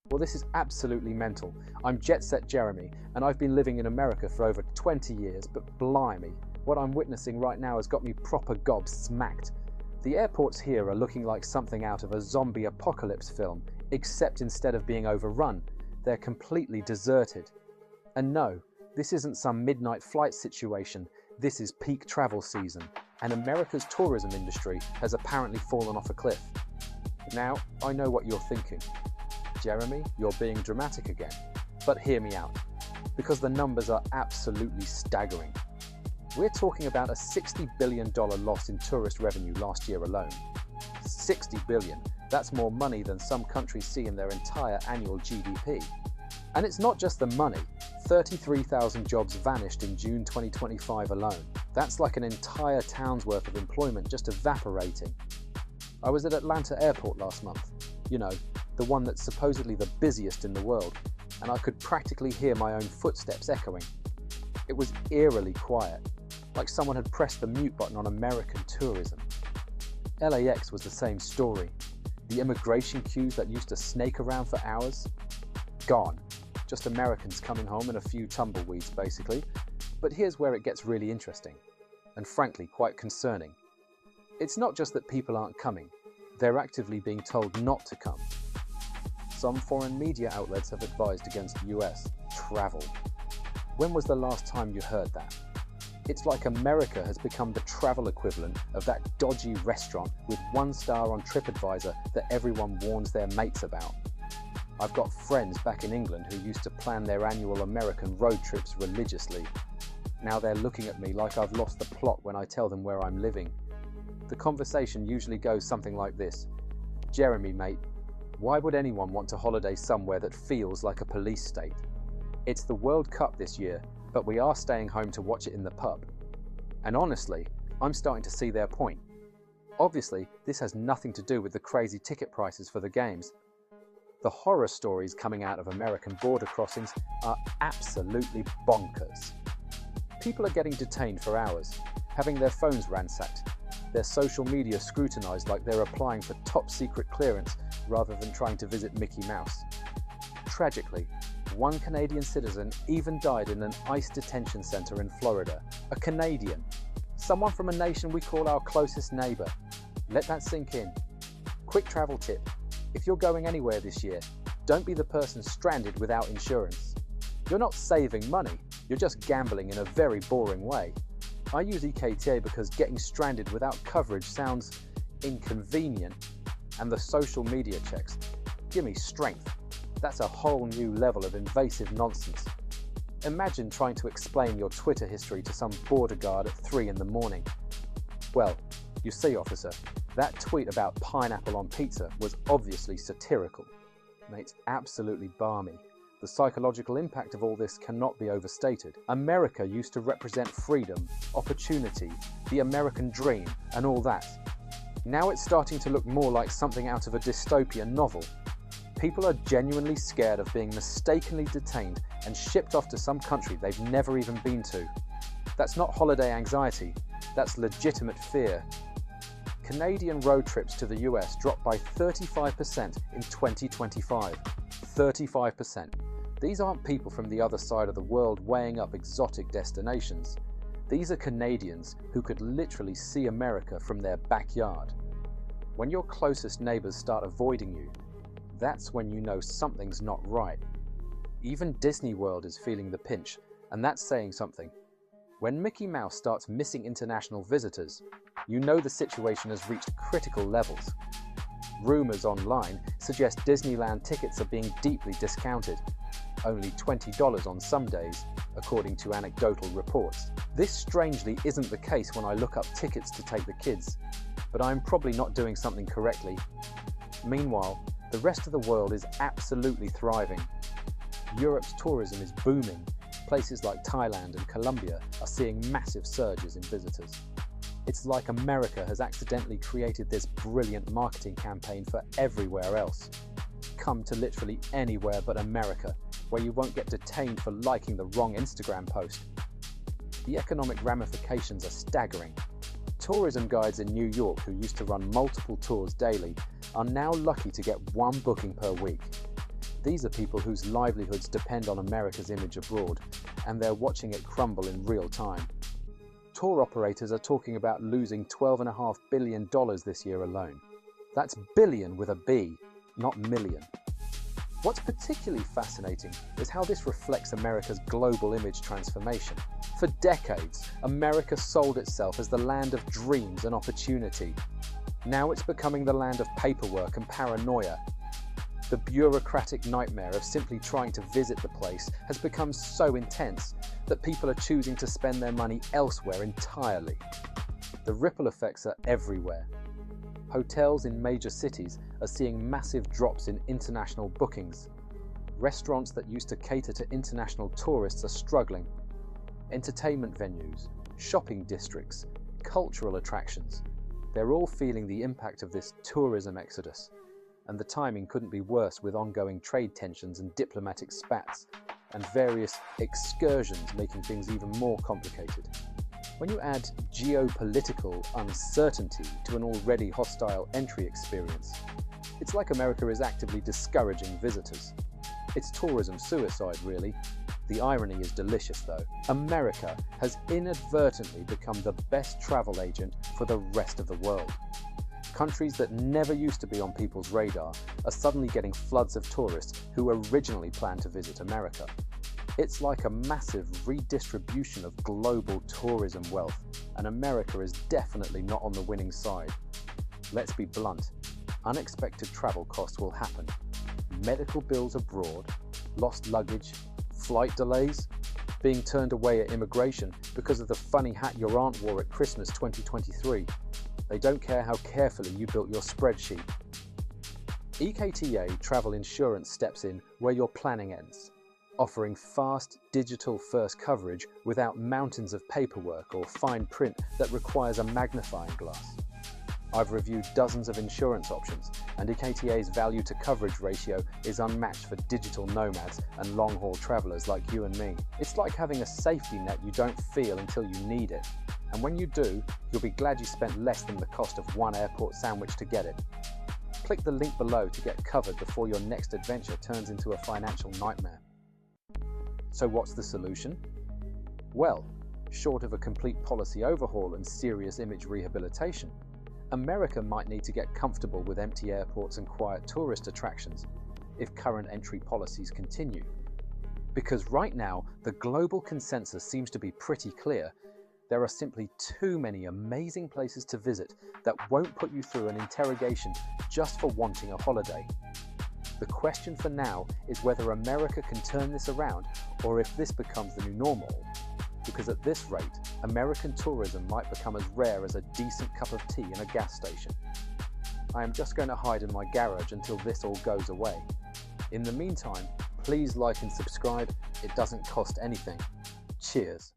Well, this is absolutely mental. I'm Jetset Jeremy, and I've been living in America for over 20 years, but blimey, what I'm witnessing right now has got me proper gobsmacked. The airports here are looking like something out of a zombie apocalypse film, except instead of being overrun, they're completely deserted. And no, this isn't some midnight flight situation, this is peak travel season, and America's tourism industry has apparently fallen off a cliff. Now, I know what you're thinking. Jeremy, you're being dramatic again. But hear me out, because the numbers are absolutely staggering. We're talking about a $60 billion loss in tourist revenue last year alone. 60 billion, that's more money than some countries see in their entire annual GDP. And it's not just the money. 33,000 jobs vanished in June 2025 alone. That's like an entire town's worth of employment just evaporating. I was at Atlanta Airport last month. You know, the one that's supposedly the busiest in the world, and I could practically hear my own footsteps echoing. It was eerily quiet, like someone had pressed the mute button on American tourism. LAX was the same story. The immigration queues that used to snake around for hours? Gone. Just Americans coming home and a few tumbleweeds, basically. But here's where it gets really interesting, and frankly quite concerning. It's not just that people aren't coming, they're actively being told not to come. Some foreign media outlets have advised against US travel. When was the last time you heard that? It's like America has become the travel equivalent of that dodgy restaurant with 1 star on TripAdvisor that everyone warns their mates about. I've got friends back in England who used to plan their annual American road trips religiously. Now they're looking at me like I've lost the plot when I tell them where I'm living. The conversation usually goes something like this. Jeremy, mate, why would anyone want to holiday somewhere that feels like a police state? It's the World Cup this year, but we are staying home to watch it in the pub. And honestly, I'm starting to see their point. Obviously, this has nothing to do with the crazy ticket prices for the games. The horror stories coming out of American border crossings are absolutely bonkers. People are getting detained for hours, having their phones ransacked, their social media scrutinized like they're applying for top secret clearance rather than trying to visit Mickey Mouse. Tragically, one Canadian citizen even died in an ICE detention center in Florida. A Canadian. Someone from a nation we call our closest neighbor. Let that sink in. Quick travel tip. If you're going anywhere this year, don't be the person stranded without insurance. You're not saving money, you're just gambling in a very boring way. I use EKTA because getting stranded without coverage sounds inconvenient, and the social media checks give me strength. That's a whole new level of invasive nonsense. Imagine trying to explain your Twitter history to some border guard at 3 in the morning. Well, you see, officer, that tweet about pineapple on pizza was obviously satirical. It's absolutely balmy. The psychological impact of all this cannot be overstated. America used to represent freedom, opportunity, the American dream, and all that. Now it's starting to look more like something out of a dystopian novel. People are genuinely scared of being mistakenly detained and shipped off to some country they've never even been to. That's not holiday anxiety, that's legitimate fear. Canadian road trips to the US dropped by 35% in 2025. 35%. These aren't people from the other side of the world weighing up exotic destinations. These are Canadians who could literally see America from their backyard. When your closest neighbors start avoiding you, that's when you know something's not right. Even Disney World is feeling the pinch, and that's saying something. When Mickey Mouse starts missing international visitors, you know the situation has reached critical levels. Rumors online suggest Disneyland tickets are being deeply discounted, only $20 on some days, according to anecdotal reports. This strangely isn't the case when I look up tickets to take the kids, but I'm probably not doing something correctly. Meanwhile, the rest of the world is absolutely thriving. Europe's tourism is booming. Places like Thailand and Colombia are seeing massive surges in visitors. It's like America has accidentally created this brilliant marketing campaign for everywhere else. Come to literally anywhere but America, where you won't get detained for liking the wrong Instagram post. The economic ramifications are staggering. Tourism guides in New York who used to run multiple tours daily are now lucky to get one booking per week. These are people whose livelihoods depend on America's image abroad, and they're watching it crumble in real time. Tour operators are talking about losing $12.5 billion this year alone. That's billion with a B, not million. What's particularly fascinating is how this reflects America's global image transformation. For decades, America sold itself as the land of dreams and opportunity. Now it's becoming the land of paperwork and paranoia. The bureaucratic nightmare of simply trying to visit the place has become so intense that people are choosing to spend their money elsewhere entirely. The ripple effects are everywhere. Hotels in major cities are seeing massive drops in international bookings. Restaurants that used to cater to international tourists are struggling. Entertainment venues, shopping districts, cultural attractions, they're all feeling the impact of this tourism exodus. And the timing couldn't be worse with ongoing trade tensions and diplomatic spats, and various excursions making things even more complicated. When you add geopolitical uncertainty to an already hostile entry experience, it's like America is actively discouraging visitors. It's tourism suicide, really. The irony is delicious, though. America has inadvertently become the best travel agent for the rest of the world. Countries that never used to be on people's radar are suddenly getting floods of tourists who originally planned to visit America. It's like a massive redistribution of global tourism wealth, and America is definitely not on the winning side. Let's be blunt, unexpected travel costs will happen. Medical bills abroad, lost luggage, flight delays, being turned away at immigration because of the funny hat your aunt wore at Christmas 2023. They don't care how carefully you built your spreadsheet. EKTA Travel Insurance steps in where your planning ends, offering fast, digital-first coverage without mountains of paperwork or fine print that requires a magnifying glass. I've reviewed dozens of insurance options, and EKTA's value-to-coverage ratio is unmatched for digital nomads and long-haul travelers like you and me. It's like having a safety net you don't feel until you need it. And when you do, you'll be glad you spent less than the cost of one airport sandwich to get it. Click the link below to get covered before your next adventure turns into a financial nightmare. So what's the solution? Well, short of a complete policy overhaul and serious image rehabilitation, America might need to get comfortable with empty airports and quiet tourist attractions if current entry policies continue. Because right now, the global consensus seems to be pretty clear. There are simply too many amazing places to visit that won't put you through an interrogation just for wanting a holiday. The question for now is whether America can turn this around or if this becomes the new normal. Because at this rate, American tourism might become as rare as a decent cup of tea in a gas station. I am just going to hide in my garage until this all goes away. In the meantime, please like and subscribe. It doesn't cost anything. Cheers.